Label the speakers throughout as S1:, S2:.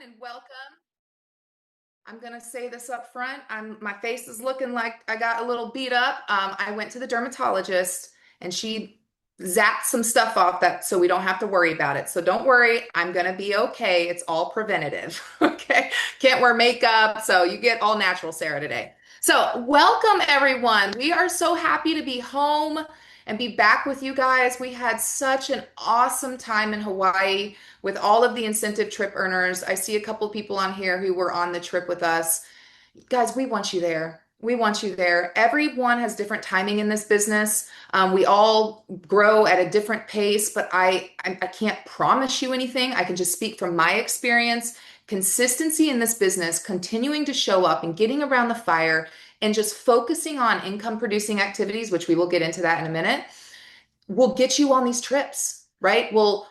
S1: and welcome. I'm gonna say this up front. My face is looking like I got a little beat up. I went to the dermatologist and she zapped some stuff off that so we don't have to worry about it. So don't worry, I'm gonna be okay. It's all preventative. Okay. Can't wear makeup, so you get all natural Sarah today. So welcome everyone. We are so happy to be home and be back with you guys. We had such an awesome time in Hawaii with all of the incentive trip earners. I see a couple people on here who were on the trip with us. Guys, we want you there. We want you there. Everyone has different timing in this business. We all grow at a different pace, but I can't promise you anything. I can just speak from my experience. Consistency in this business, continuing to show up and getting around the fire and just focusing on income producing activities, which we will get into that in a minute, will get you on these trips, right? Will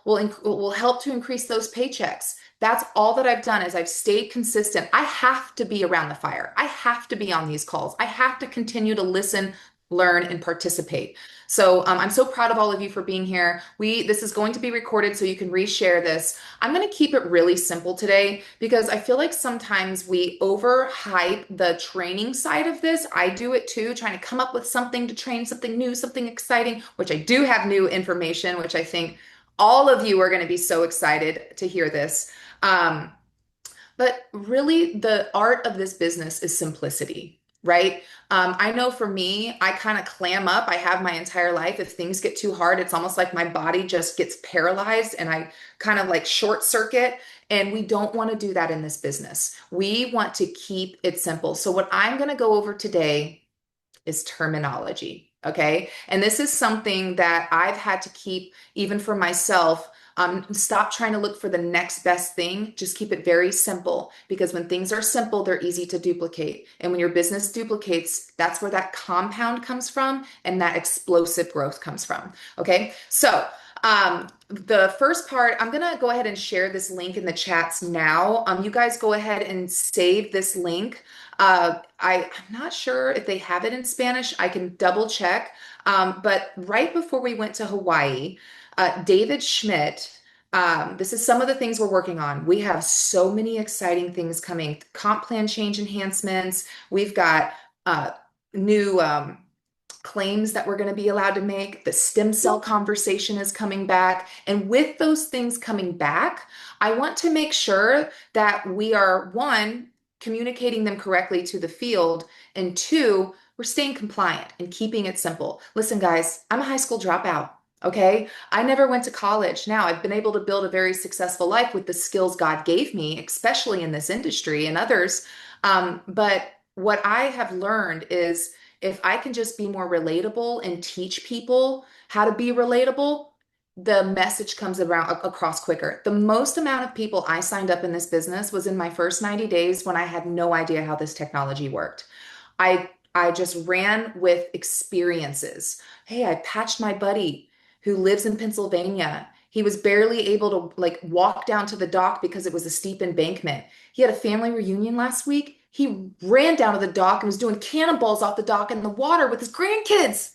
S1: help to increase those paychecks. That's all that I've done is I've stayed consistent. I have to be around the fire. I have to be on these calls. I have to continue to listen, learn, and participate. So I'm so proud of all of you for being here. This is going to be recorded so you can reshare this. I'm going to keep it really simple today because I feel like sometimes we overhype the training side of this. I do it too, trying to come up with something to train, something new, something exciting, which I do have new information, which I think all of you are going to be so excited to hear this. But really, the art of this business is simplicity, right? I know for me, I kind of clam up. I have my entire life. If things get too hard, it's almost like my body just gets paralyzed and I kind of like short circuit. And we don't want to do that in this business. We want to keep it simple. So, what I'm going to go over today is terminology. Okay. And this is something that I've had to keep even for myself. Stop trying to look for the next best thing. Just keep it very simple because when things are simple, they're easy to duplicate. And when your business duplicates, that's where that compound comes from and that explosive growth comes from. Okay. So, the first part, I'm going to go ahead and share this link in the chats now. You guys go ahead and save this link. I'm not sure if they have it in Spanish. I can double check. But right before we went to Hawaii, David Schmidt, this is some of the things we're working on. We have so many exciting things coming. Comp plan change enhancements. We've got new claims that we're going to be allowed to make. The stem cell conversation is coming back. And with those things coming back, I want to make sure that we are, one, communicating them correctly to the field, and two, we're staying compliant and keeping it simple. Listen, guys, I'm a high school dropout. Okay. I never went to college. Now I've been able to build a very successful life with the skills God gave me, especially in this industry and others. But what I have learned is if I can just be more relatable and teach people how to be relatable, the message comes around across quicker. The most amount of people I signed up in this business was in my first 90 days when I had no idea how this technology worked. I just ran with experiences. Hey, I patched my buddy who lives in Pennsylvania. He was barely able to like walk down to the dock because it was a steep embankment. He had a family reunion last week. He ran down to the dock and was doing cannonballs off the dock in the water with his grandkids.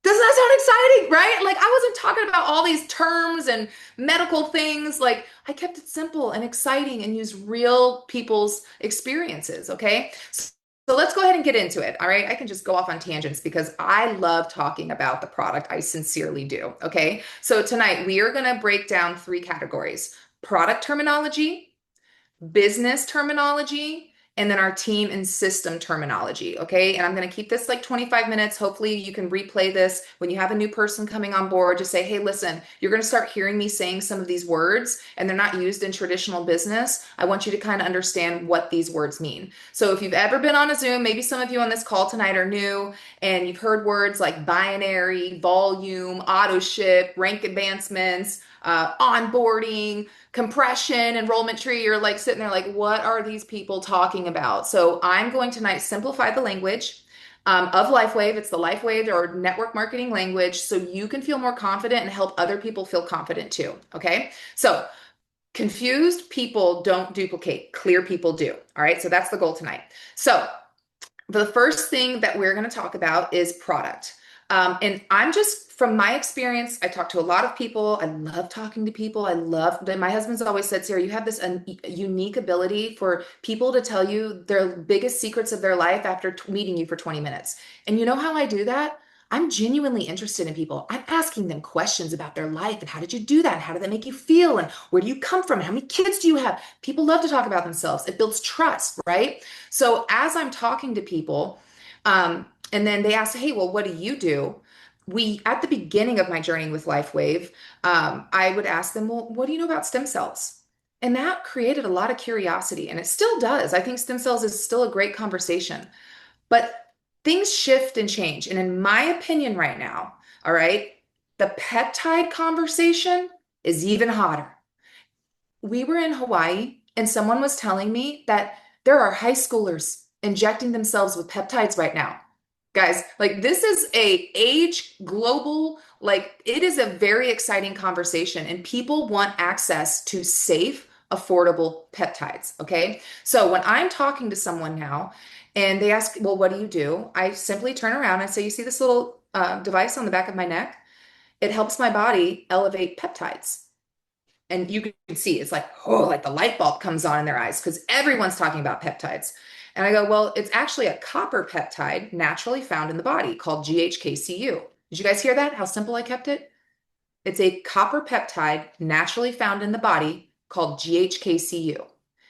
S1: Doesn't that sound exciting, right? Like I wasn't talking about all these terms and medical things. Like I kept it simple and exciting and used real people's experiences, okay? So let's go ahead and get into it. All right. I can just go off on tangents because I love talking about the product. I sincerely do. Okay. So tonight we are going to break down three categories: product terminology, business terminology, and then our team and system terminology. Okay. And I'm going to keep this like 25 minutes. Hopefully you can replay this when you have a new person coming on board. Just say, hey, listen, you're going to start hearing me saying some of these words and they're not used in traditional business. I want you to kind of understand what these words mean. So if you've ever been on a Zoom, maybe some of you on this call tonight are new and you've heard words like binary, volume, auto ship, rank advancements, onboarding, compression, enrollment tree, you're like sitting there like, what are these people talking about? So I'm going tonight simplify the language of LifeWave. It's the LifeWave or network marketing language so you can feel more confident and help other people feel confident too. Okay. So confused people don't duplicate. Clear people do. All right. So that's the goal tonight. So the first thing that we're going to talk about is product. And I'm just, from my experience, I talk to a lot of people. I love talking to people. I love, my husband's always said, Sarah, you have this unique ability for people to tell you their biggest secrets of their life after meeting you for 20 minutes. And you know how I do that? I'm genuinely interested in people. I'm asking them questions about their life and how did you do that? And how did that make you feel? And where do you come from? And how many kids do you have? People love to talk about themselves. It builds trust, right? So as I'm talking to people, and then they ask, hey, well, what do you do? At the beginning of my journey with LifeWave, I would ask them, well, what do you know about stem cells? And that created a lot of curiosity, and it still does. I think stem cells is still a great conversation, but things shift and change. And in my opinion, right now, all right, the peptide conversation is even hotter. We were in Hawaii, and someone was telling me that there are high schoolers injecting themselves with peptides right now. Guys, like this is a age global, like it is a very exciting conversation and people want access to safe, affordable peptides. Okay. So when I'm talking to someone now and they ask, well, what do you do? I simply turn around and say, you see this little device on the back of my neck? It helps my body elevate peptides. And you can see it's like, oh, like the light bulb comes on in their eyes because everyone's talking about peptides. And I go, well, it's actually a copper peptide naturally found in the body called GHKCU. Did you guys hear that? How simple I kept it? It's a copper peptide naturally found in the body called GHKCU.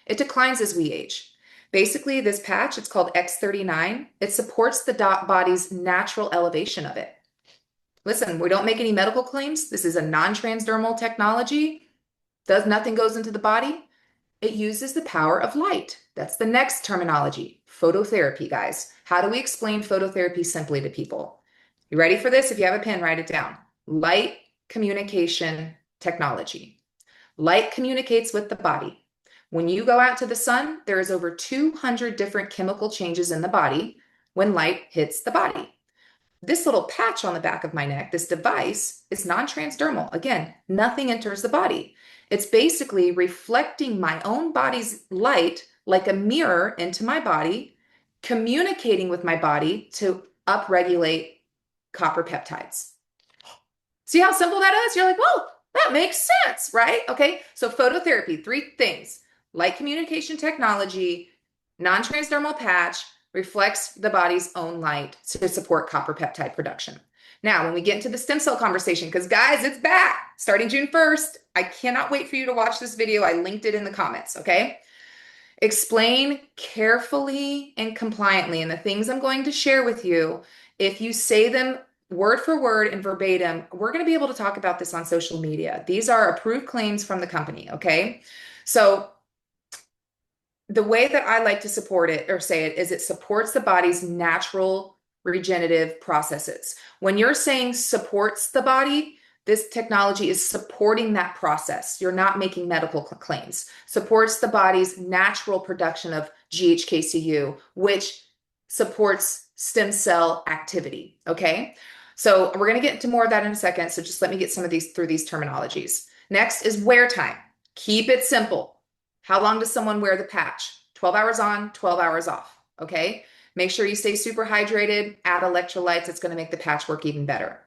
S1: It declines as we age. Basically, this patch, it's called X39. It supports the body's natural elevation of it. Listen, we don't make any medical claims. This is a non-transdermal technology. Nothing goes into the body. It uses the power of light. That's the next terminology, phototherapy, guys. How do we explain phototherapy simply to people? You ready for this? If you have a pen, write it down. Light communication technology. Light communicates with the body. When you go out to the sun, there is over 200 different chemical changes in the body when light hits the body. This little patch on the back of my neck, this device, is non-transdermal. Again, nothing enters the body. It's basically reflecting my own body's light like a mirror into my body, communicating with my body to upregulate copper peptides. See how simple that is? You're like, well, that makes sense, right? Okay, so phototherapy, 3 things. Light communication technology, non-transdermal patch, reflects the body's own light to support copper peptide production. Now, when we get into the stem cell conversation, because guys, it's back starting June 1st. I cannot wait for you to watch this video. I linked it in the comments, okay? Explain carefully and compliantly. And the things I'm going to share with you, if you say them word for word and verbatim, we're going to be able to talk about this on social media. These are approved claims from the company, okay? So the way that I like to support it or say it is it supports the body's natural regenerative processes. When you're saying supports the body, this technology is supporting that process. You're not making medical claims. Supports the body's natural production of GHKCU, which supports stem cell activity. Okay. So we're going to get into more of that in a second. So just let me get some of these through these terminologies. Next is wear time. Keep it simple. How long does someone wear the patch? 12 hours on, 12 hours off. Okay. Make sure you stay super hydrated, add electrolytes. It's going to make the patch work even better.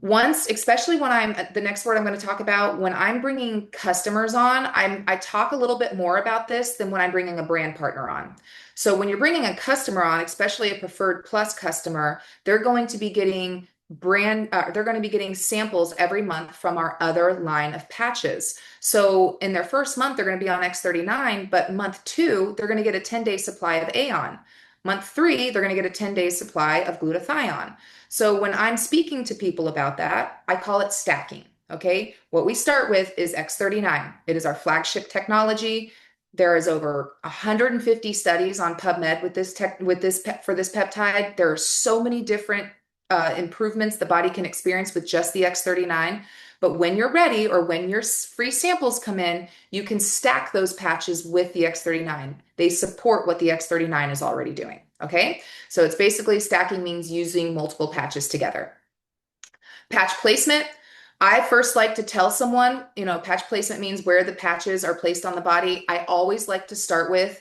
S1: Once, especially when the next word I'm going to talk about, when I'm bringing customers on, I talk a little bit more about this than when I'm bringing a brand partner on. So when you're bringing a customer on, especially a preferred plus customer, they're going to be getting they're going to be getting samples every month from our other line of patches. So in their first month, they're going to be on X39, but month 2, they're going to get a 10-day supply of Aeon. Month 3, they're going to get a 10-day supply of glutathione. So when I'm speaking to people about that, I call it stacking. Okay. What we start with is X39. It is our flagship technology. There is over 150 studies on PubMed with this for this peptide. There are so many different improvements the body can experience with just the X39. But when you're ready or when your free samples come in, you can stack those patches with the X39. They support what the X39 is already doing. Okay, so it's basically stacking means using multiple patches together. Patch placement. I first like to tell someone, patch placement means where the patches are placed on the body. I always like to start with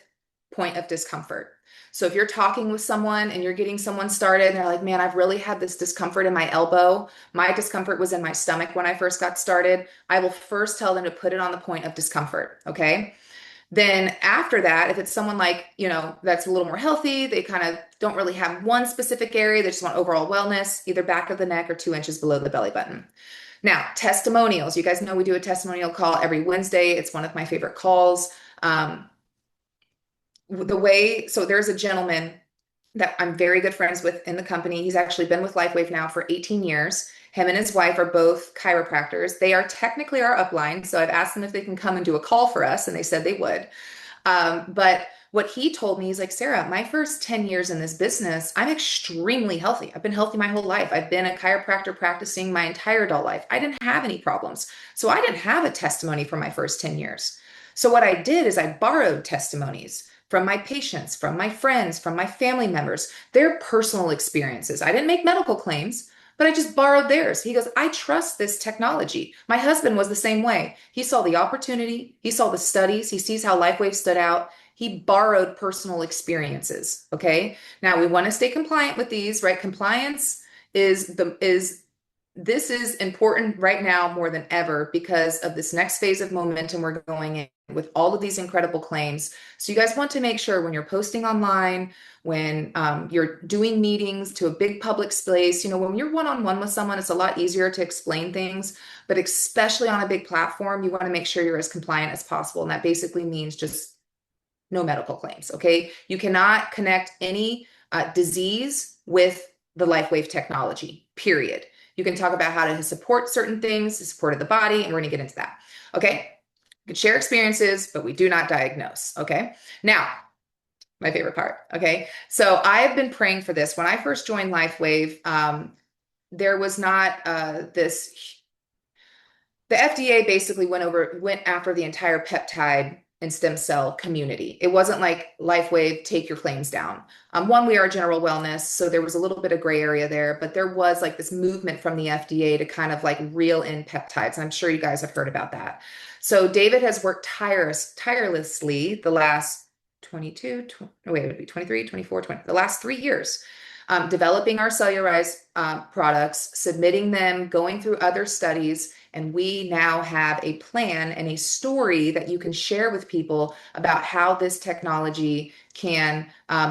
S1: point of discomfort. So if you're talking with someone and you're getting someone started and they're like, man, I've really had this discomfort in my elbow. My discomfort was in my stomach when I first got started. I will first tell them to put it on the point of discomfort. Okay. Then after that, if it's someone like, that's a little more healthy, they kind of don't really have one specific area, they just want overall wellness, either back of the neck or 2 inches below the belly button. Now, testimonials. You guys know we do a testimonial call every Wednesday. It's one of my favorite calls. So there's a gentleman that I'm very good friends with in the company. He's actually been with LifeWave now for 18 years. Him and his wife are both chiropractors. They are technically our upline. So I've asked them if they can come and do a call for us, and they said they would. But what he told me, he's like, Sarah, my first 10 years in this business, I'm extremely healthy. I've been healthy my whole life. I've been a chiropractor practicing my entire adult life. I didn't have any problems. So I didn't have a testimony for my first 10 years. So what I did is I borrowed testimonies from my patients, from my friends, from my family members, their personal experiences. I didn't make medical claims, but I just borrowed theirs. He goes, I trust this technology. My husband was the same way. He saw the opportunity, he saw the studies, he sees how LifeWave stood out. He borrowed personal experiences. Okay. Now we want to stay compliant with these, right? Compliance this is important right now more than ever because of this next phase of momentum we're going in with all of these incredible claims. So you guys want to make sure when you're posting online, when you're doing meetings to a big public space, when you're one-on-one with someone, it's a lot easier to explain things, but especially on a big platform, you want to make sure you're as compliant as possible. And that basically means just no medical claims, okay? You cannot connect any disease with the LifeWave technology, period. You can talk about how to support certain things, the support of the body, and we're going to get into that. Okay. We can share experiences, but we do not diagnose. Okay. Now, my favorite part. Okay. So I have been praying for this. When I first joined LifeWave, there was not this. The FDA basically went after the entire peptide and stem cell community. It wasn't like LifeWave, take your claims down. One, we are general wellness, so there was a little bit of gray area there, but there was like this movement from the FDA to kind of like reel in peptides. And I'm sure you guys have heard about that. So David has worked tirelessly the last the last 3 years, developing our cellularized products, submitting them, going through other studies, and we now have a plan and a story that you can share with people about how this technology can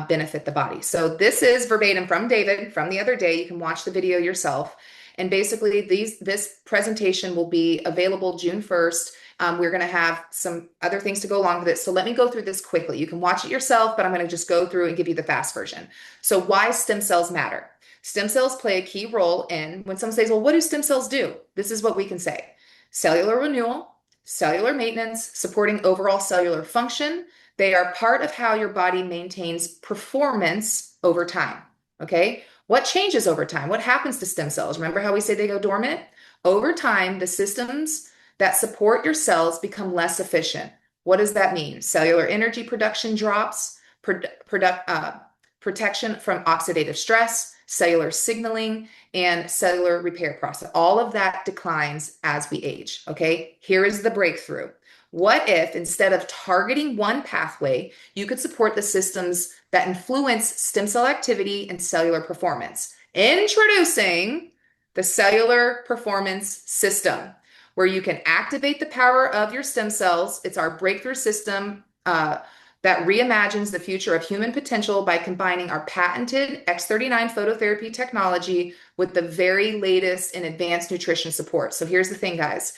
S1: benefit the body. So this is verbatim from David from the other day. You can watch the video yourself. And basically this presentation will be available June 1st. We're going to have some other things to go along with it. So let me go through this quickly. You can watch it yourself, but I'm going to just go through and give you the fast version. So why stem cells matter? Stem cells play a key role in when someone says, well, what do stem cells do? This is what we can say. Cellular renewal, cellular maintenance, supporting overall cellular function. They are part of how your body maintains performance over time. Okay. What changes over time? What happens to stem cells? Remember how we say they go dormant? Over time, the systems that support your cells become less efficient. What does that mean? Cellular energy production drops, protection from oxidative stress, cellular signaling, and cellular repair process. All of that declines as we age, okay? Here is the breakthrough. What if instead of targeting one pathway, you could support the systems that influence stem cell activity and cellular performance? Introducing the cellular performance system, where you can activate the power of your stem cells. It's our breakthrough system that reimagines the future of human potential by combining our patented X39 phototherapy technology with the very latest in advanced nutrition support. So here's the thing, guys.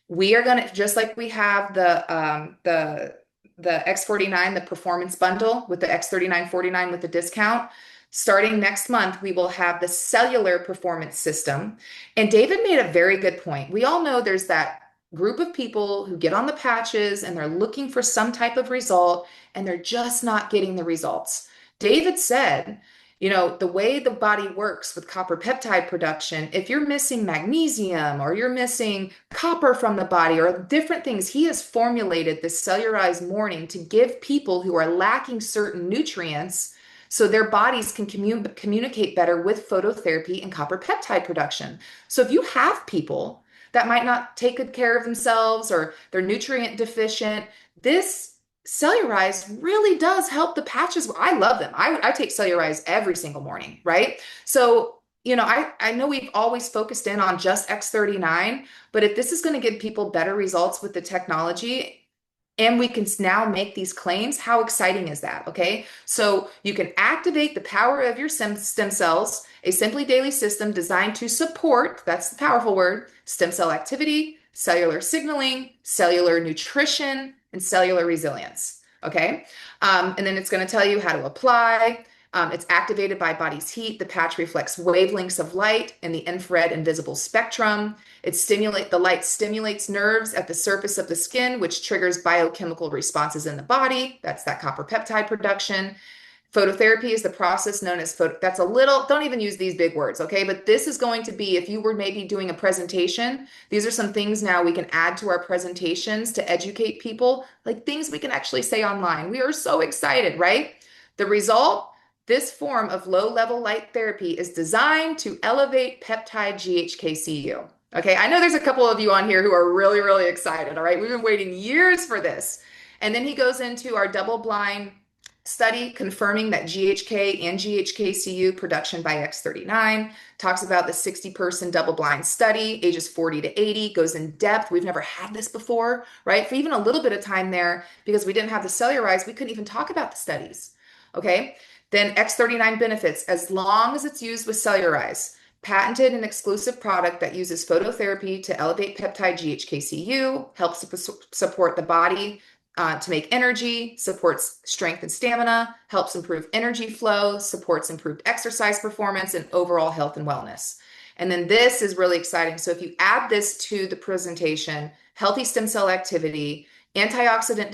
S1: We are going to, just like we have the X49, the performance bundle with the X39.49 with the discount, starting next month, we will have the cellular performance system. And David made a very good point. We all know there's that group of people who get on the patches and they're looking for some type of result and they're just not getting the results. David said, the way the body works with copper peptide production, if you're missing magnesium or you're missing copper from the body or different things, he has formulated this cellularized morning to give people who are lacking certain nutrients so their bodies can communicate better with phototherapy and copper peptide production. So if you have people that might not take good care of themselves or they're nutrient deficient, this Cellularize really does help the patches. I love them. I take Cellularize every single morning, right? So, I know we've always focused in on just X39, but if this is going to give people better results with the technology, and we can now make these claims, how exciting is that? Okay. So you can activate the power of your stem cells, a simply daily system designed to support, that's the powerful word, stem cell activity, cellular signaling, cellular nutrition, and cellular resilience. Okay. And then it's going to tell you how to apply. It's activated by body's heat. The patch reflects wavelengths of light in the infrared and visible spectrum. The light stimulates nerves at the surface of the skin, which triggers biochemical responses in the body. That's that copper peptide production. Phototherapy is the process known as that's a little, don't even use these big words, okay? But this is going to be, if you were maybe doing a presentation, these are some things now we can add to our presentations to educate people, like things we can actually say online. We are so excited, right? The result, this form of low-level light therapy is designed to elevate peptide GHKCU. Okay, I know there's a couple of you on here who are really, really excited, all right? We've been waiting years for this. And then he goes into our double-blind study confirming that GHK and GHKCU production by X39, talks about the 60-person double-blind study, ages 40 to 80, goes in depth. We've never had this before, right? For even a little bit of time there, because we didn't have the Cellularize, we couldn't even talk about the studies, okay? Then X39 benefits, as long as it's used with Cellularize, patented and exclusive product that uses phototherapy to elevate peptide GHKCU, helps to support the body to make energy, supports strength and stamina, helps improve energy flow, supports improved exercise performance, and overall health and wellness. And then this is really exciting. So if you add this to the presentation, healthy stem cell activity, antioxidant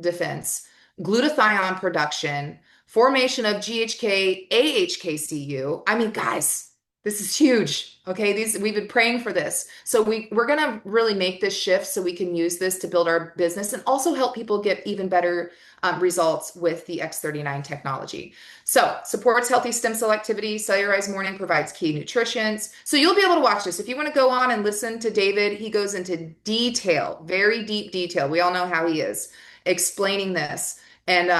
S1: defense, glutathione production, formation of GHK, AHKCU. I mean, guys, this is huge. Okay, we've been praying for this. So we're gonna really make this shift so we can use this to build our business and also help people get even better results with the X39 technology. So supports healthy stem cell activity. Cellularize Morning provides key nutrients. So you'll be able to watch this. If you want to go on and listen to David, he goes into detail, very deep detail. We all know how he is explaining this. And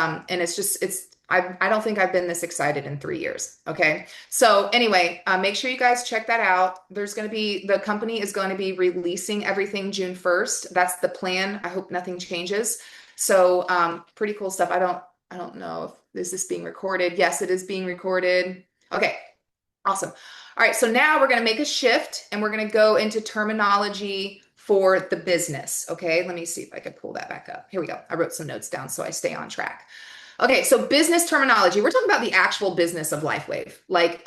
S1: I don't think I've been this excited in 3 years. Okay. So anyway, make sure you guys check that out. The company is going to be releasing everything June 1st. That's the plan. I hope nothing changes. So, pretty cool stuff. I don't know if is this being recorded. Yes, it is being recorded. Okay. Awesome. All right. So now we're going to make a shift and we're going to go into terminology for the business. Okay. Let me see if I can pull that back up. Here we go. I wrote some notes down so I stay on track. Okay, so business terminology. We're talking about the actual business of LifeWave, like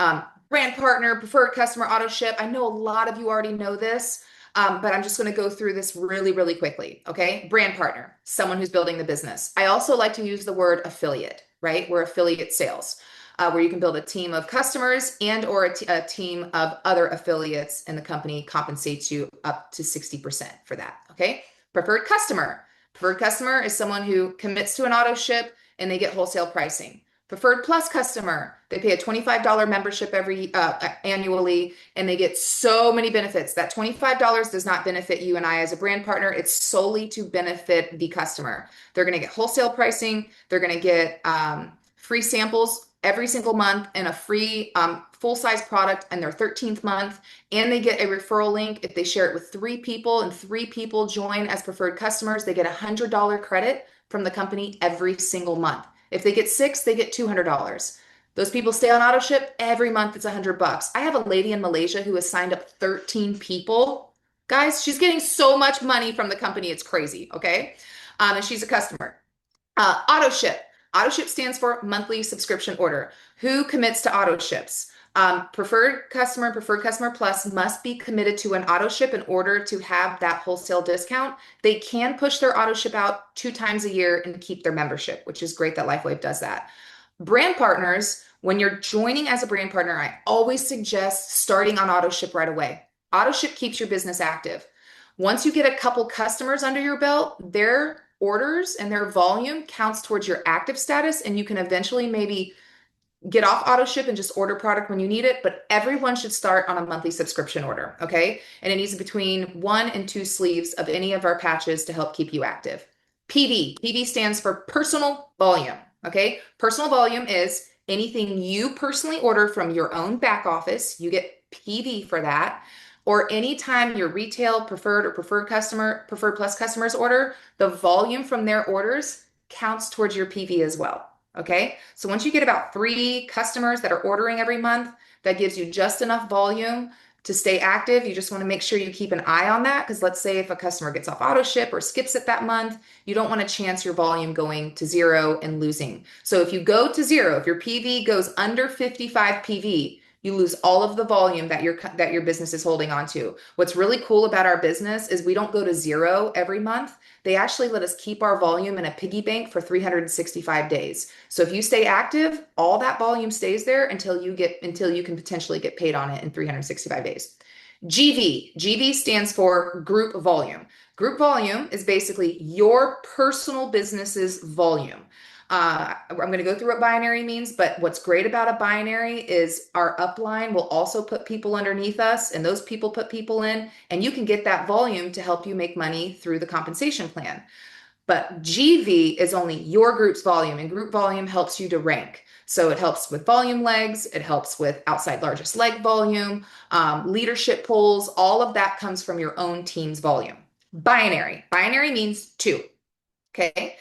S1: brand partner, preferred customer, auto ship. I know a lot of you already know this, but I'm just going to go through this really, really quickly. Okay, brand partner, someone who's building the business. I also like to use the word affiliate, right? We're affiliate sales, where you can build a team of customers and or a team of other affiliates, and the company compensates you up to 60% for that. Okay, preferred customer. Preferred customer is someone who commits to an auto ship and they get wholesale pricing. Preferred Plus customer, they pay a $25 membership annually, and they get so many benefits. That $25 does not benefit you and I as a brand partner. It's solely to benefit the customer. They're going to get wholesale pricing. They're going to get free samples every single month and a free full-size product in their 13th month. And they get a referral link. If they share it with 3 people and 3 people join as preferred customers, they get a $100 credit from the company every single month. If they get 6, they get $200. Those people stay on auto ship every month. It's $100. I have a lady in Malaysia who has signed up 13 people. Guys, she's getting so much money from the company. It's crazy. Okay. And she's a customer. Auto ship. Auto ship stands for monthly subscription order. Who commits to auto ships? Preferred customer plus must be committed to an auto ship in order to have that wholesale discount. They can push their auto ship out 2 times a year and keep their membership, which is great that LifeWave does that. Brand partners, when you're joining as a brand partner, I always suggest starting on auto ship right away. Auto ship keeps your business active. Once you get a couple customers under your belt, their orders and their volume counts towards your active status, and you can eventually maybe get off auto ship and just order product when you need it, but everyone should start on a monthly subscription order, okay? And it needs between 1 and 2 sleeves of any of our patches to help keep you active. PV. PV stands for personal volume. Okay. Personal volume is anything you personally order from your own back office. You get PV for that. Or anytime your retail preferred or preferred customer, preferred plus customers order, the volume from their orders counts towards your PV as well. Okay. So once you get about three customers that are ordering every month, that gives you just enough volume to stay active. You just want to make sure you keep an eye on that because let's say if a customer gets off auto ship or skips it that month, you don't want to chance your volume going to zero and losing. So if you go to zero, if your PV goes under 55 PV, you lose all of the volume that your business is holding on to. What's really cool about our business is we don't go to zero every month. They actually let us keep our volume in a piggy bank for 365 days. So if you stay active, all that volume stays there until you can potentially get paid on it in 365 days. GV. GV stands for group volume. Group volume is basically your personal business's volume. I'm going to go through what binary means, but what's great about a binary is our upline will also put people underneath us, and those people put people in, and you can get that volume to help you make money through the compensation plan. But GV is only your group's volume, and group volume helps you to rank. So it helps with volume legs, it helps with outside largest leg volume, leadership polls, all of that comes from your own team's volume. Binary. Binary means two. Okay.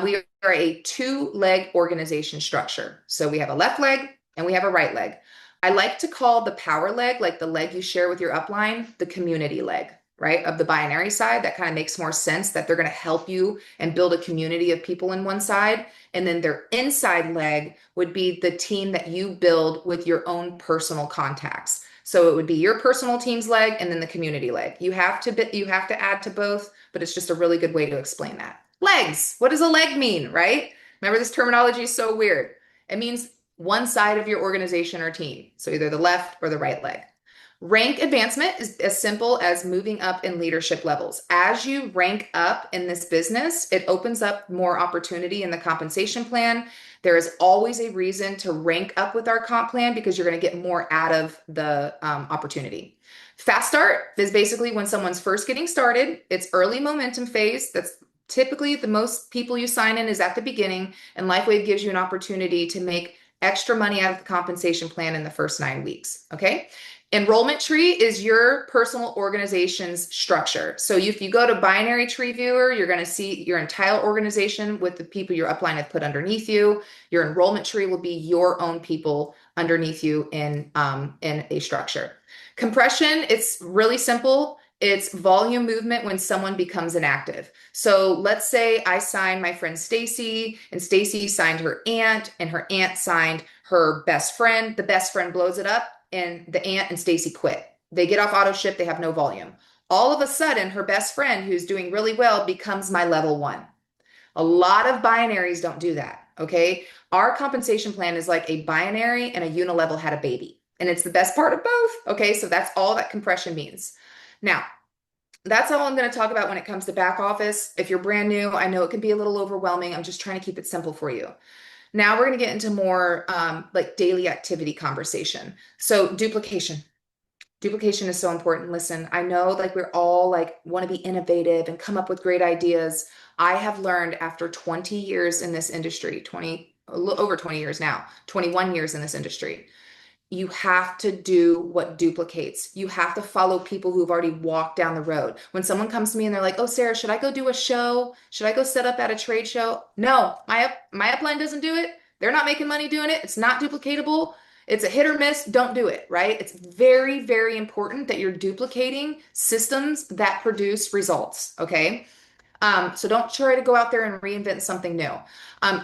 S1: We are a two-leg organization structure. So we have a left leg and we have a right leg. I like to call the power leg, like the leg you share with your upline, the community leg, right? Of the binary side. That kind of makes more sense that they're going to help you and build a community of people in one side. And then their inside leg would be the team that you build with your own personal contacts. So it would be your personal team's leg and then the community leg. You have to add to both, but it's just a really good way to explain that. Legs. What does a leg mean, right? Remember, this terminology is so weird. It means one side of your organization or team. So either the left or the right leg. Rank advancement is as simple as moving up in leadership levels. As you rank up in this business, it opens up more opportunity in the compensation plan. There is always a reason to rank up with our comp plan because you're going to get more out of the opportunity. Fast start is basically when someone's first getting started. It's early momentum phase. That's typically the most people you sign in is at the beginning, and LifeWave gives you an opportunity to make extra money out of the compensation plan in the first 9 weeks. Okay. Enrollment tree is your personal organization's structure. So if you go to binary tree viewer, you're going to see your entire organization with the people your upline have put underneath you. Your enrollment tree will be your own people underneath you in a structure. Compression, it's really simple. It's volume movement when someone becomes inactive. So let's say I signed my friend Stacy, and Stacy signed her aunt, and her aunt signed her best friend. The best friend blows it up, and the aunt and Stacy quit. They get off auto ship, they have no volume. All of a sudden, her best friend, who's doing really well, becomes my level one. A lot of binaries don't do that. Okay. Our compensation plan is like a binary and a unilevel had a baby, and it's the best part of both. Okay. So that's all that compression means. Now, that's all I'm going to talk about when it comes to back office. If you're brand new, I know it can be a little overwhelming. I'm just trying to keep it simple for you. Now we're going to get into more like daily activity conversation. So duplication. Duplication is so important. Listen, I know like we're all like want to be innovative and come up with great ideas. I have learned after 20 years in this industry, over 20 years now, 21 years in this industry, you have to do what duplicates. You have to follow people who've already walked down the road. When someone comes to me and they're like, "Oh, Sarah, should I go do a show? Should I go set up at a trade show?" No, my upline doesn't do it. They're not making money doing it. It's not duplicatable. It's a hit or miss. Don't do it, right? It's very, very important that you're duplicating systems that produce results, okay? So don't try to go out there and reinvent something new.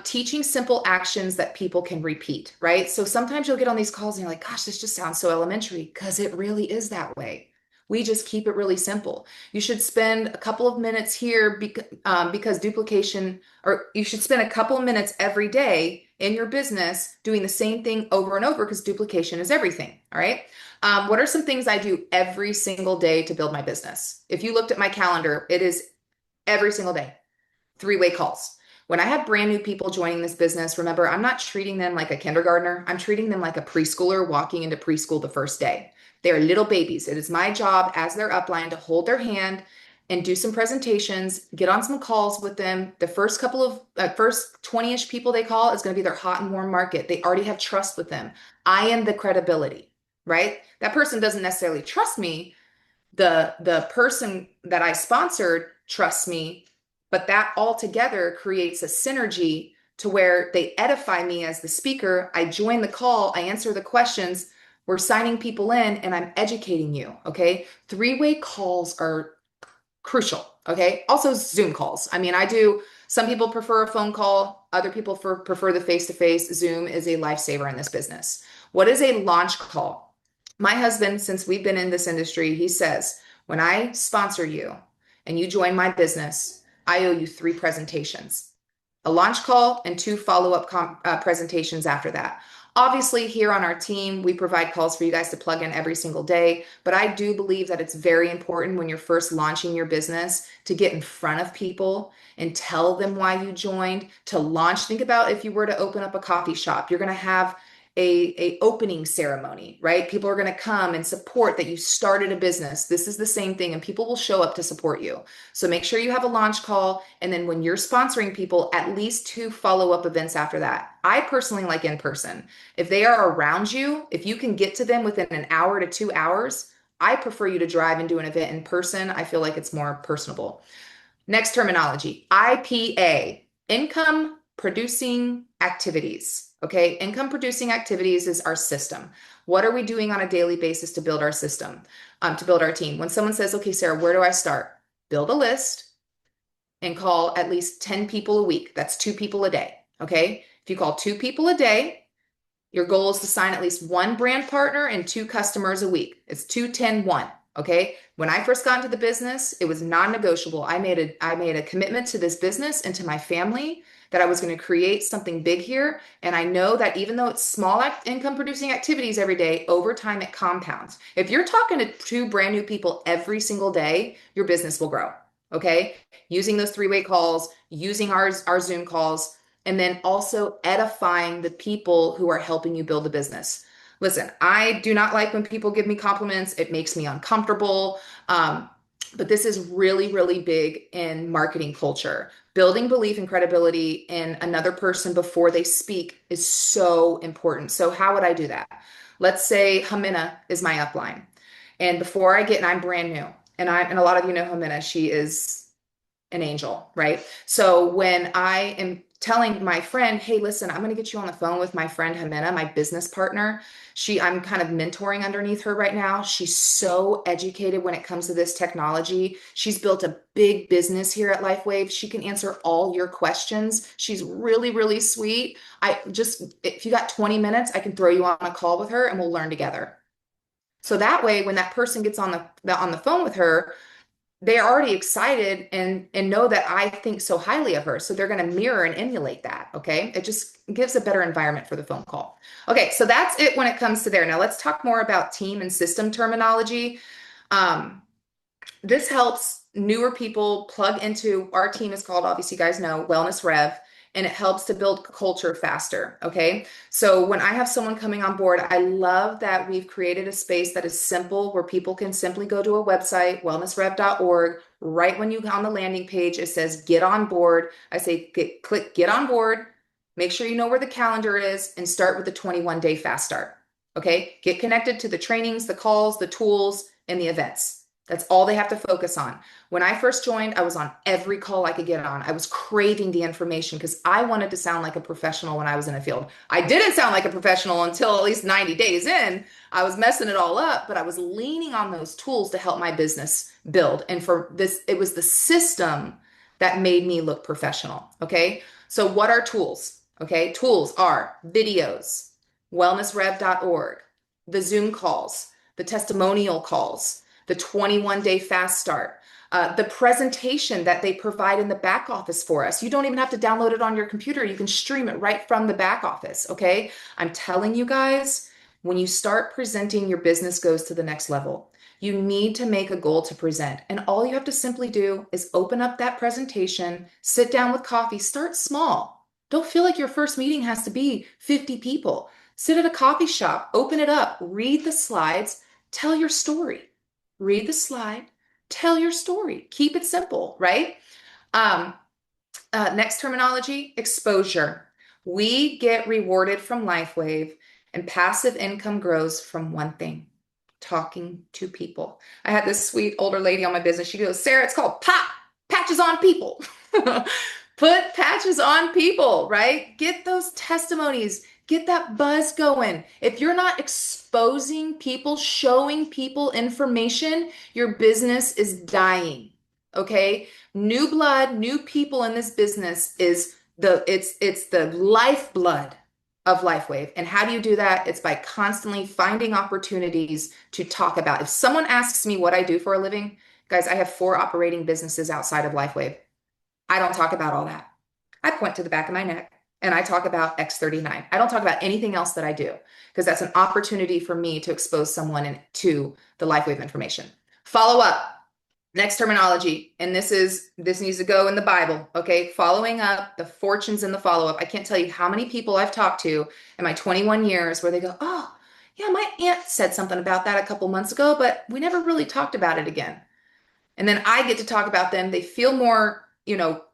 S1: Teaching simple actions that people can repeat, right? So sometimes you'll get on these calls and you're like, gosh, this just sounds so elementary because it really is that way. We just keep it really simple. You should spend a couple of minutes here because duplication, or you should spend a couple of minutes every day in your business doing the same thing over and over because duplication is everything. All right. What are some things I do every single day to build my business? If you looked at my calendar, it is every single day, three-way calls. When I have brand new people joining this business, remember, I'm not treating them like a kindergartner. I'm treating them like a preschooler walking into preschool the first day. They're little babies. It is my job as their upline to hold their hand and do some presentations, get on some calls with them. The first couple of first 20-ish people they call is going to be their hot and warm market. They already have trust with them. I am the credibility, right? That person doesn't necessarily trust me. The person that I sponsored trusts me, but that all together creates a synergy to where they edify me as the speaker. I join the call, I answer the questions, we're signing people in, and I'm educating you. Okay. Three-way calls are crucial. Okay. Also, Zoom calls. I mean, some people prefer a phone call, other people prefer the face to face. Zoom is a lifesaver in this business. What is a launch call? My husband, since we've been in this industry, he says, when I sponsor you and you join my business, I owe you 3 presentations, a launch call and 2 follow-up presentations after that. Obviously, here on our team, we provide calls for you guys to plug in every single day. But I do believe that it's very important when you're first launching your business to get in front of people and tell them why you joined, to launch. Think about if you were to open up a coffee shop, you're going to have a opening ceremony, right? People are going to come and support that you started a business. This is the same thing, and people will show up to support you. So make sure you have a launch call. And then when you're sponsoring people, at least 2 follow-up events after that. I personally like in person. If they are around you, if you can get to them within an hour to 2 hours, I prefer you to drive and do an event in person. I feel like it's more personable. Next terminology, IPA, income producing activities. Okay, income producing activities is our system. What are we doing on a daily basis to build our system, to build our team? When someone says, okay, Sarah, where do I start? Build a list and call at least 10 people a week. That's 2 people a day. Okay, if you call 2 people a day, your goal is to sign at least 1 brand partner and 2 customers a week. It's 2, 10, 1. Okay. When I first got into the business, it was non-negotiable. I made a commitment to this business and to my family that I was going to create something big here. And I know that even though it's small income producing activities every day, over time it compounds. If you're talking to 2 brand new people every single day, your business will grow. Okay. Using those 3-way calls, using our Zoom calls, and then also edifying the people who are helping you build the business. Listen, I do not like when people give me compliments. It makes me uncomfortable. But this is really, really big in marketing culture. Building belief and credibility in another person before they speak is so important. So how would I do that? Let's say Hamina is my upline. And before I get, and I'm brand new, and a lot of you know Hamina, she is an angel, right? So when I am telling my friend, hey, listen, I'm going to get you on the phone with my friend Jimena, my business partner. I'm kind of mentoring underneath her right now. She's so educated when it comes to this technology. She's built a big business here at LifeWave. She can answer all your questions. She's really, really sweet. If you got 20 minutes, I can throw you on a call with her and we'll learn together. So that way, when that person gets on the phone with her, they're already excited and know that I think so highly of her. So they're going to mirror and emulate that. Okay. It just gives a better environment for the phone call. Okay. So that's it when it comes to there. Now let's talk more about team and system terminology. This helps newer people plug into our team is called, obviously, you guys know, Wellness Rev, and it helps to build culture faster. Okay. So when I have someone coming on board, I love that we've created a space that is simple where people can simply go to a website, wellnessrev.org. Right when you go on the landing page, it says get on board. I say click get on board. Make sure you know where the calendar is and start with the 21-day fast start. Okay. Get connected to the trainings, the calls, the tools, and the events. That's all they have to focus on. When I first joined, I was on every call I could get on. I was craving the information because I wanted to sound like a professional when I was in the field. I didn't sound like a professional until at least 90 days in. I was messing it all up, but I was leaning on those tools to help my business build. And for this, it was the system that made me look professional. Okay. So what are tools? Okay. Tools are videos, wellnessrev.org, the Zoom calls, the testimonial calls, the 21-day fast start, the presentation that they provide in the back office for us. You don't even have to download it on your computer. You can stream it right from the back office. Okay. I'm telling you guys, when you start presenting, your business goes to the next level. You need to make a goal to present. And all you have to simply do is open up that presentation, sit down with coffee, start small. Don't feel like your first meeting has to be 50 people. Sit at a coffee shop, open it up, read the slides, tell your story. Read the slide, tell your story. Keep it simple, right? Um, Next terminology, exposure. We get rewarded from LifeWave, and passive income grows from one thing, talking to people. I had this sweet older lady on my business. She goes, Sarah, it's called POP, patches on people. Put patches on people, right? Get those testimonies, get that buzz going. If you're not exposing people, showing people information, your business is dying. Okay? New blood, new people in this business is it's the lifeblood of LifeWave. And how do you do that? It's by constantly finding opportunities to talk about. If someone asks me what I do for a living, guys, I have 4 operating businesses outside of LifeWave. I don't talk about all that. I point to the back of my neck and I talk about X39. I don't talk about anything else that I do because that's an opportunity for me to expose someone to the LifeWave information. Follow up. Next terminology, and this needs to go in the Bible, okay? Following up, the fortunes in the follow-up. I can't tell you how many people I've talked to in my 21 years where they go, oh, yeah, my aunt said something about that a couple months ago, but we never really talked about it again. And then I get to talk about them. They feel more,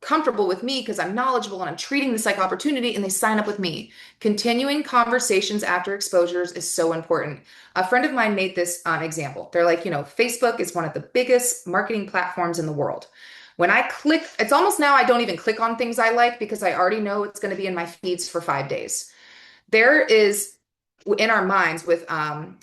S1: comfortable with me because I'm knowledgeable and I'm treating this like opportunity, and they sign up with me. Continuing conversations after exposures is so important. A friend of mine made this example. They're like, Facebook is one of the biggest marketing platforms in the world. When I click, it's almost now I don't even click on things I like because I already know it's going to be in my feeds for 5 days. There is in our minds with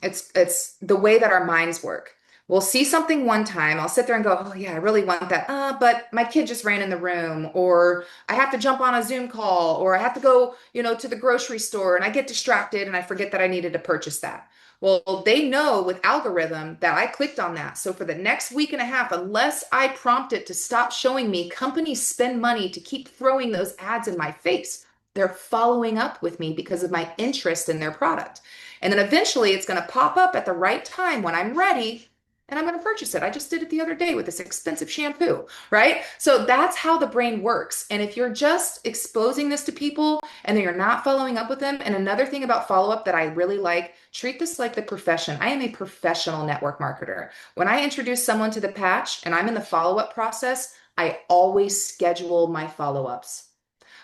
S1: it's the way that our minds work. We'll see something one time. I'll sit there and go, oh yeah, I really want that. But my kid just ran in the room, or I have to jump on a Zoom call, or I have to go, to the grocery store and I get distracted and I forget that I needed to purchase that. Well, they know with algorithm that I clicked on that. So for the next week and a half, unless I prompt it to stop showing me, companies spend money to keep throwing those ads in my face. They're following up with me because of my interest in their product. And then eventually it's going to pop up at the right time when I'm ready and I'm going to purchase it. I just did it the other day with this expensive shampoo, right? So that's how the brain works. And if you're just exposing this to people and then you're not following up with them, and another thing about follow up that I really like, treat this like the profession. I am a professional network marketer. When I introduce someone to the patch and I'm in the follow up process, I always schedule my follow ups.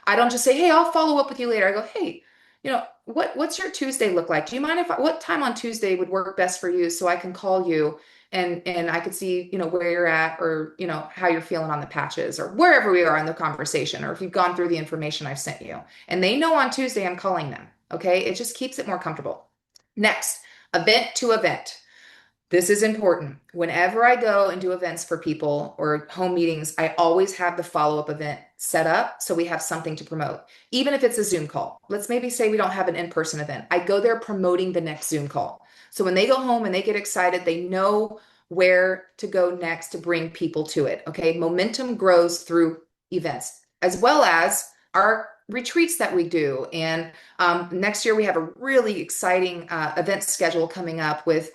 S1: I don't just say, hey, I'll follow up with you later. I go, hey, what's your Tuesday look like? Do you mind what time on Tuesday would work best for you so I can call you and I could see, where you're at, or, how you're feeling on the patches, or wherever we are in the conversation, or if you've gone through the information I've sent you. And they know on Tuesday I'm calling them. Okay. It just keeps it more comfortable. Next, event to event. This is important. Whenever I go and do events for people or home meetings, I always have the follow-up event set up so we have something to promote, even if it's a Zoom call. Let's maybe say we don't have an in-person event. I go there promoting the next Zoom call. So when they go home and they get excited, they know where to go next to bring people to it. Okay. Momentum grows through events as well as our retreats that we do. And next year we have a really exciting event schedule coming up with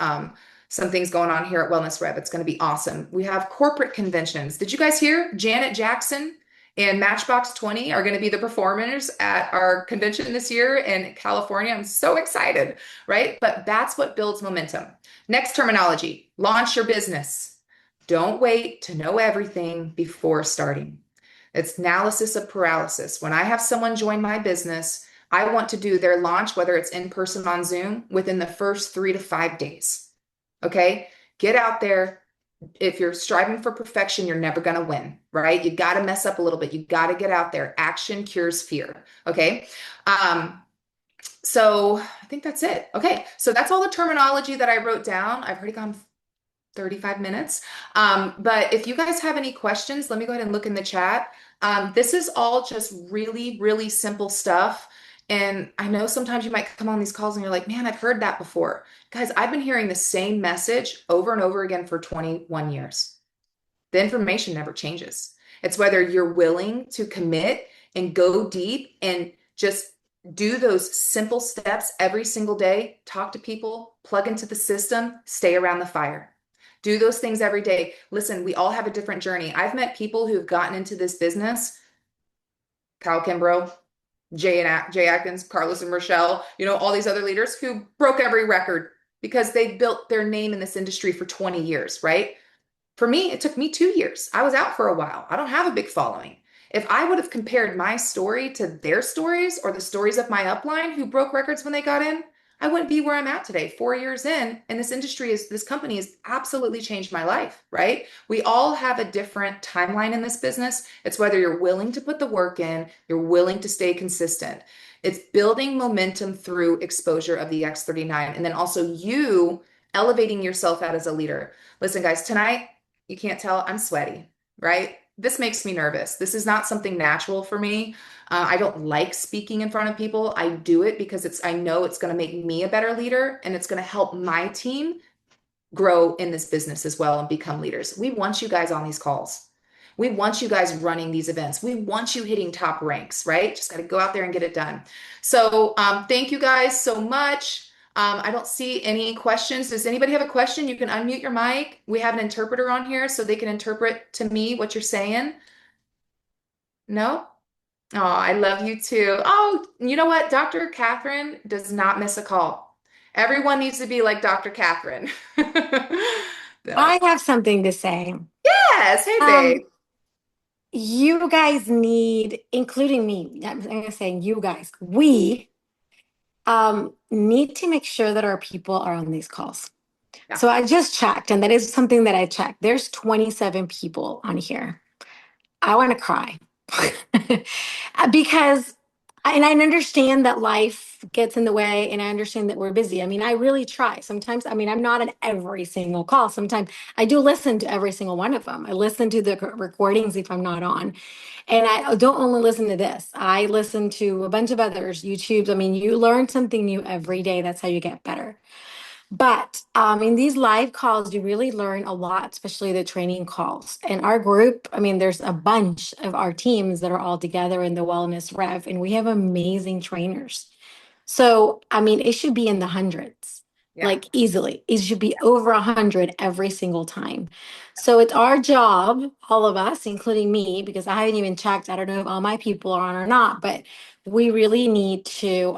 S1: some things going on here at Wellness Rev. It's going to be awesome. We have corporate conventions. Did you guys hear Janet Jackson and Matchbox 20 are going to be the performers at our convention this year in California? I'm so excited, right? But that's what builds momentum. Next terminology, launch your business. Don't wait to know everything before starting. It's analysis of paralysis. When I have someone join my business, I want to do their launch, whether it's in person on Zoom, within the first 3 to 5 days. Okay, get out there. If you're striving for perfection, you're never going to win, right? You got to mess up a little bit. You got to get out there. Action cures fear. Okay. So I think that's it. Okay. So that's all the terminology that I wrote down. I've already gone 35 minutes. But if you guys have any questions, let me go ahead and look in the chat. This is all just really, really simple stuff. And I know sometimes you might come on these calls and you're like, man, I've heard that before. Guys, I've been hearing the same message over and over again for 21 years. The information never changes. It's whether you're willing to commit and go deep and just do those simple steps every single day. Talk to people, plug into the system, stay around the fire. Do those things every day. Listen, we all have a different journey. I've met people who've gotten into this business, Kyle Kimbrough, Jay Atkins, Carlos and Rochelle, all these other leaders who broke every record because they built their name in this industry for 20 years, right? For me, it took me 2 years. I was out for a while. I don't have a big following. If I would have compared my story to their stories or the stories of my upline who broke records when they got in, I wouldn't be where I'm at today, 4 years in. And this company has absolutely changed my life, right? We all have a different timeline in this business. It's whether you're willing to put the work in, you're willing to stay consistent. It's building momentum through exposure of the X39, and then also you elevating yourself out as a leader. Listen, guys, tonight, you can't tell, I'm sweaty, right? This makes me nervous. This is not something natural for me. I don't like speaking in front of people. I do it because I know it's going to make me a better leader and it's going to help my team grow in this business as well and become leaders. We want you guys on these calls. We want you guys running these events. We want you hitting top ranks, right? Just got to go out there and get it done. So thank you guys so much. I don't see any questions. Does anybody have a question? You can unmute your mic. We have an interpreter on here so they can interpret to me what you're saying. No? Oh, I love you too. Oh, you know what? Dr. Catherine does not miss a call. Everyone needs to be like Dr. Catherine.
S2: I have something to say.
S1: Yes. Hey, babe.
S2: Um, you guys need, including me, I'm gonna say you guys, we need to make sure that our people are on these calls.
S1: Yeah.
S2: So I just checked, and that is something that I checked. There's 27 people on here. I want to cry because, and I understand that life gets in the way, and I understand that we're busy. I mean, I really try. Sometimes, I mean, I'm not on every single call. Sometimes I do listen to every single one of them. I listen to the recordings if I'm not on. And I don't only listen to this, I listen to a bunch of others, YouTubes. I mean, you learn something new every day. That's how you get better. But in these live calls, you really learn a lot, especially the training calls. And our group, I mean, there's a bunch of our teams that are all together in the Wellness Rev, and we have amazing trainers. So, I mean, it should be in the hundreds,
S1: Yeah.
S2: like easily. It should be over 100 every single time. So it's our job, all of us, including me, because I haven't even checked. I don't know if all my people are on or not, but we really need to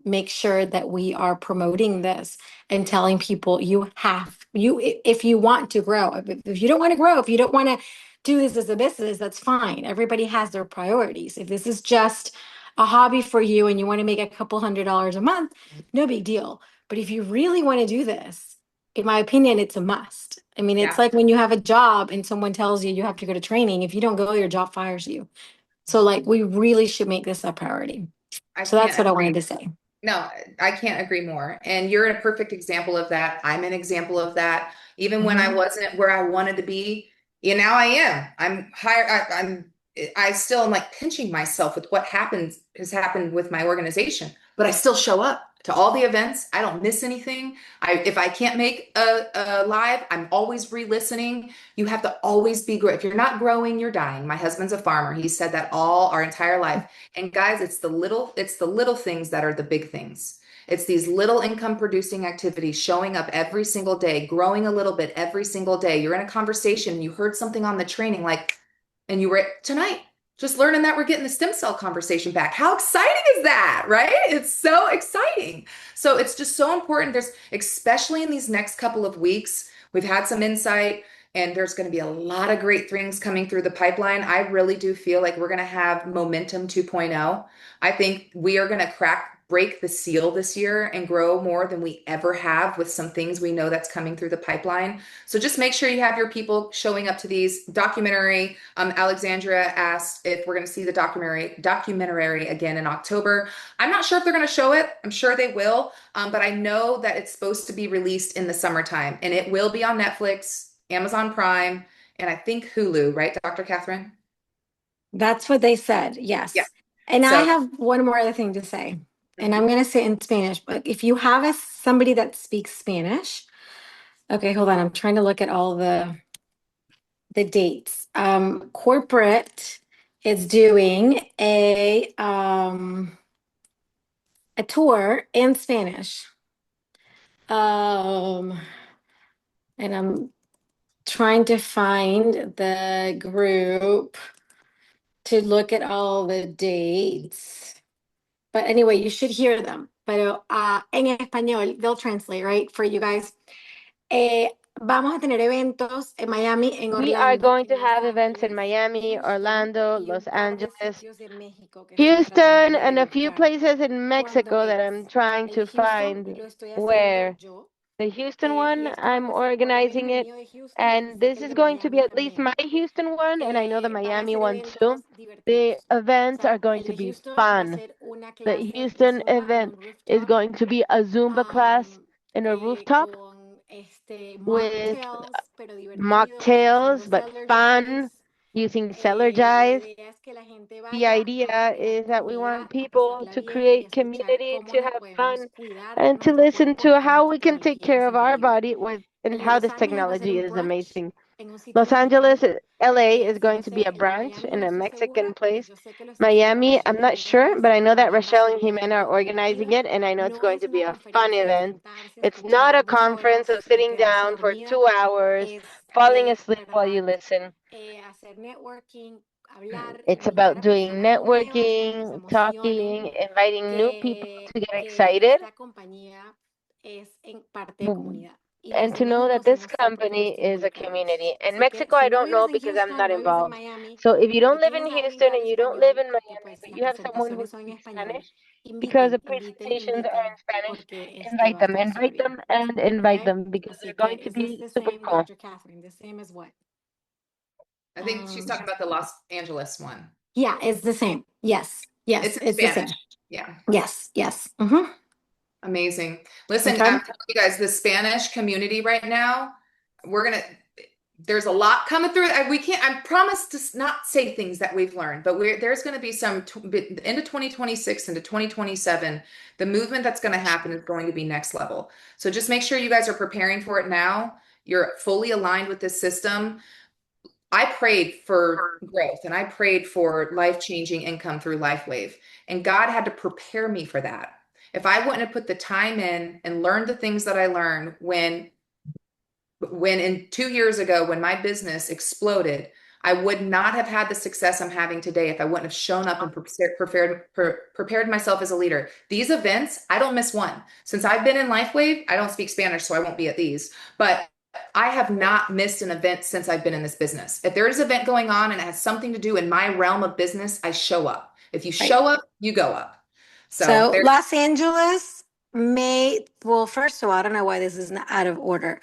S2: make sure that we are promoting this and telling people if you want to grow, if you don't want to grow, if you don't want to do this as a business, that's fine. Everybody has their priorities. If this is just a hobby for you and you want to make a couple $100 a month, no big deal. But if you really want to do this, in my opinion, it's a must. I mean, it's
S1: Yeah.
S2: like when you have a job and someone tells you you have to go to training. If you don't go, your job fires you. So, like, we really should make this a priority.
S1: I
S2: So that's
S1: can't
S2: what I
S1: agree.
S2: wanted to say.
S1: No, I can't agree more. And you're a perfect example of that. I'm an example of that. Even when I
S2: Mhm.
S1: wasn't where I wanted to be, now I am. I'm higher. I still am like pinching myself with what has happened with my organization, but I still show up to all the events. I don't miss anything. If I can't make a live, I'm always re-listening. You have to always be great. If you're not growing, you're dying. My husband's a farmer. He said that all our entire life. And guys, it's the little things that are the big things. It's these little income producing activities showing up every single day, growing a little bit every single day. You're in a conversation and you heard something on the training, like, and you were tonight just learning that we're getting the stem cell conversation back. How exciting is that, right? It's so exciting. So it's just so important. There's, especially in these next couple of weeks, we've had some insight and there's going to be a lot of great things coming through the pipeline. I really do feel like we're going to have momentum 2.0. I think we are going to break the seal this year and grow more than we ever have with some things we know that's coming through the pipeline. So just make sure you have your people showing up to these documentary. Alexandria asked if we're going to see the documentary again in October. I'm not sure if they're going to show it. I'm sure they will, but I know that it's supposed to be released in the summertime, and it will be on Netflix, Amazon Prime, and I think Hulu, right, Dr. Catherine?
S2: That's what they said,
S1: Yeah.
S2: yes. And I
S1: So,
S2: have one more other thing to say, and
S1: mhm.
S2: I'm going to say it in Spanish, but if you have somebody that speaks Spanish, okay, hold on, I'm trying to look at all the dates. Corporate is doing a tour in Spanish. Um, and I'm trying to find the group to look at all the dates. But anyway, you should hear them. Pero en español, they'll translate, right, for you guys. vamos a tener eventos en Miami, en
S3: We are
S2: Orlando,
S3: going
S2: en
S3: to
S2: Los
S3: have events in
S2: Ángeles,
S3: Miami,
S2: Houston
S3: Orlando,
S2: y un
S3: Los
S2: par de
S3: Angeles,
S2: sitios de México que estoy
S3: Houston,
S2: tratando de
S3: and a few
S2: buscar.
S3: places in
S2: ¿Cuándo
S3: Mexico that I'm
S2: es?
S3: trying
S2: El
S3: to
S2: de Houston
S3: find
S2: lo estoy haciendo
S3: where.
S2: yo.
S3: The Houston one,
S2: Y esto va
S3: I'm
S2: a ser por lo
S3: organizing
S2: menos el
S3: it,
S2: mío de Houston y
S3: and
S2: sé que
S3: this
S2: el
S3: is
S2: de
S3: going to be
S2: Miami
S3: at least
S2: también.
S3: my Houston one, and I know the
S2: Van a
S3: Miami
S2: ser
S3: one too.
S2: eventos
S3: The
S2: divertidos. O
S3: events are
S2: sea,
S3: going
S2: el
S3: to
S2: de
S3: be
S2: Houston va a
S3: fun.
S2: ser una
S3: The
S2: clase de
S3: Houston
S2: Zumba en
S3: event
S2: un
S3: is
S2: rooftop,
S3: going to be a Zumba class
S2: am,
S3: in a rooftop
S2: con
S3: with
S2: mocktails, pero divertidos, usando
S3: mocktails, but
S2: Cellar
S3: fun,
S2: Dries.
S3: using cellar
S2: La
S3: jive.
S2: idea es que la gente
S3: The
S2: vaya a
S3: idea
S2: crear
S3: is that we want
S2: comunidad, a
S3: people
S2: pasarla
S3: to
S2: bien y a
S3: create
S2: escuchar
S3: community,
S2: cómo
S3: to
S2: nos
S3: have
S2: podemos
S3: fun,
S2: cuidar
S3: and to
S2: nuestro
S3: listen
S2: cuerpo
S3: to
S2: con
S3: how
S2: esta
S3: we can take
S2: tecnología que
S3: care
S2: es
S3: of our
S2: increíble.
S3: body with and
S2: El de
S3: how
S2: Los
S3: this
S2: Ángeles va a ser
S3: technology
S2: un
S3: is
S2: brunch
S3: amazing.
S2: en un sitio
S3: Los Angeles,
S2: mexicano.
S3: LA is
S2: So
S3: going
S2: no
S3: to be
S2: sé,
S3: a
S2: el de
S3: brunch
S2: Miami no
S3: in a
S2: estoy
S3: Mexican
S2: segura, pero
S3: place.
S2: yo sé que lo está haciendo
S3: Miami, I'm
S2: Rachel
S3: not sure,
S2: Rodríguez
S3: but I
S2: y
S3: know
S2: la
S3: that
S2: verdad va a
S3: Rochelle
S2: ser
S3: and
S2: una
S3: Jimena are
S2: gente
S3: organizing
S2: divertida.
S3: it, and I know it's
S2: No
S3: going
S2: es
S3: to be
S2: una
S3: a fun
S2: conferencia de
S3: event.
S2: sentarse a
S3: It's not
S2: escuchar
S3: a
S2: dos
S3: conference of
S2: horas y
S3: sitting
S2: quedarse
S3: down for
S2: dormida.
S3: 2 hours,
S2: Es
S3: falling
S2: de
S3: asleep while
S2: verdad
S3: you listen.
S2: hacer networking, hablar,
S3: It's
S2: invitar
S3: about
S2: a
S3: doing
S2: personas nuevas para que se
S3: networking,
S2: emocionen,
S3: talking, inviting new people to get
S2: que
S3: excited,
S2: esta compañía es en parte de comunidad. Y
S3: and
S2: los de
S3: to know
S2: México
S3: that
S2: sí
S3: this
S2: no sé porque no
S3: company
S2: estoy
S3: is a
S2: involucrada.
S3: community. In
S2: Así que
S3: Mexico,
S2: si
S3: I
S2: no
S3: don't
S2: vives
S3: know
S2: en
S3: because I'm
S2: Houston,
S3: not
S2: no vives en
S3: involved.
S2: Miami,
S3: So if you
S2: pero
S3: don't live in
S2: tienes a alguien que
S3: Houston
S2: hable
S3: and you don't live
S2: español,
S3: in
S2: porque
S3: Miami,
S2: pues
S3: but
S2: las
S3: you have someone who
S2: presentaciones son en
S3: speaks
S2: español,
S3: Spanish, because the
S2: inviten,
S3: presentations are in Spanish,
S2: porque
S3: invite
S2: va a
S3: them,
S2: estar súper
S3: invite
S2: bien.
S3: them, and invite
S2: Okay?
S3: them because
S2: Así
S3: they're
S2: que,
S3: going to
S2: is this
S3: be
S2: the
S3: super
S2: same,
S3: cool.
S2: Dr. Catherine? The same as what?
S1: I think she's talking about the Los Angeles one.
S2: Yeah, it's the same. Yes,
S1: It's
S2: yes,
S1: in
S2: it's the
S1: Spanish.
S2: same.
S1: Yeah.
S2: Yes, yes.
S1: Amazing. Listen,
S2: Okay.
S1: I'm telling you guys, the Spanish community right now, we're gonna, there's a lot coming through. We can't, I promise to not say things that we've learned, but there's going to be some into 2026 into 2027. The movement that's going to happen is going to be next level. So just make sure you guys are preparing for it now. You're fully aligned with this system. I prayed for growth and I prayed for life-changing income through LifeWave. And God had to prepare me for that. If I wouldn't have put the time in and learned the things that I learned when in 2 years ago, when my business exploded, I would not have had the success I'm having today if I wouldn't have shown up and prepared myself as a leader. These events, I don't miss one. Since I've been in LifeWave, I don't speak Spanish, so I won't be at these. But I have not missed an event since I've been in this business. If there is an event going on and it has something to do in my realm of business, I show up. If you
S2: Right.
S1: show up, you go up. So
S2: So
S1: there.
S2: Los Angeles well, first of all, I don't know why this is not out of order,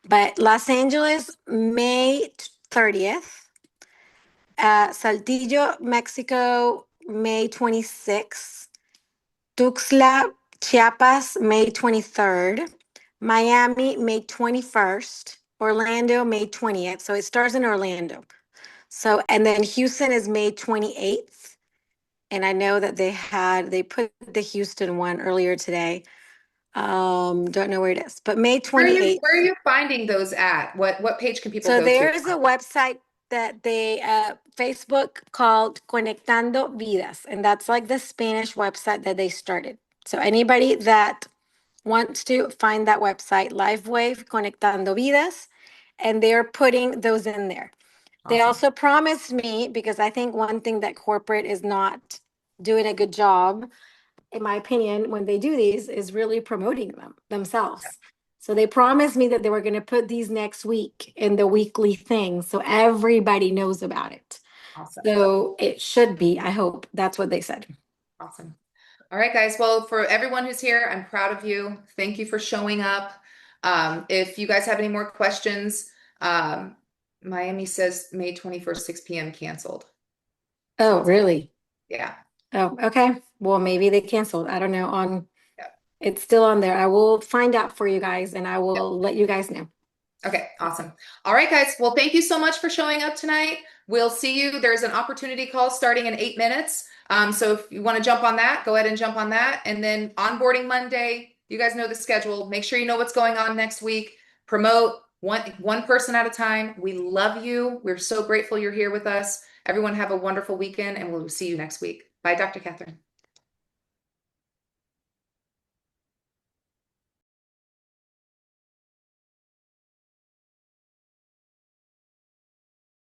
S2: but Los Angeles, May 30th, Saltillo, Mexico, May 26th, Tuxtla, Chiapas, May 23rd, Miami, May 21st, Orlando, May 20th. So it starts in Orlando. So, and then Houston is May 28th. And I know that they put the Houston one earlier today. Don't know where it is, but May
S1: Where are you
S2: 28th.
S1: where are you finding those at? What page can people
S2: So
S1: go to?
S2: there's a website that Facebook called Conectando Vidas, and that's like the Spanish website that they started. So anybody that wants to find that website, LifeWave Conectando Vidas, and they're putting those in there. They
S1: Awesome.
S2: also promised me, because I think one thing that corporate is not doing a good job, in my opinion, when they do these, is really promoting themselves. So they promised me that they were going to put these next week in the weekly thing so everybody knows about it.
S1: Awesome.
S2: So it should be, I hope. That's what they said.
S1: Awesome. All right, guys. Well, for everyone who's here, I'm proud of you. Thank you for showing up. If you guys have any more questions, Miami says May 21st, 6 p.m. canceled.
S2: Oh, really?
S1: Yeah.
S2: Oh, okay. Well, maybe they canceled. I don't know.
S1: Yeah.
S2: It's still on there. I will find out for you guys and I
S1: Yeah.
S2: will let you guys know.
S1: Okay, awesome. All right, guys. Well, thank you so much for showing up tonight. We'll see you. There's an opportunity call starting in 8 minutes. So if you want to jump on that, go ahead and jump on that. And then onboarding Monday, you guys know the schedule. Make sure you know what's going on next week. Promote one person at a time. We love you. We're so grateful you're here with us. Everyone have a wonderful weekend, and we'll see you next week. Bye, Dr. Catherine.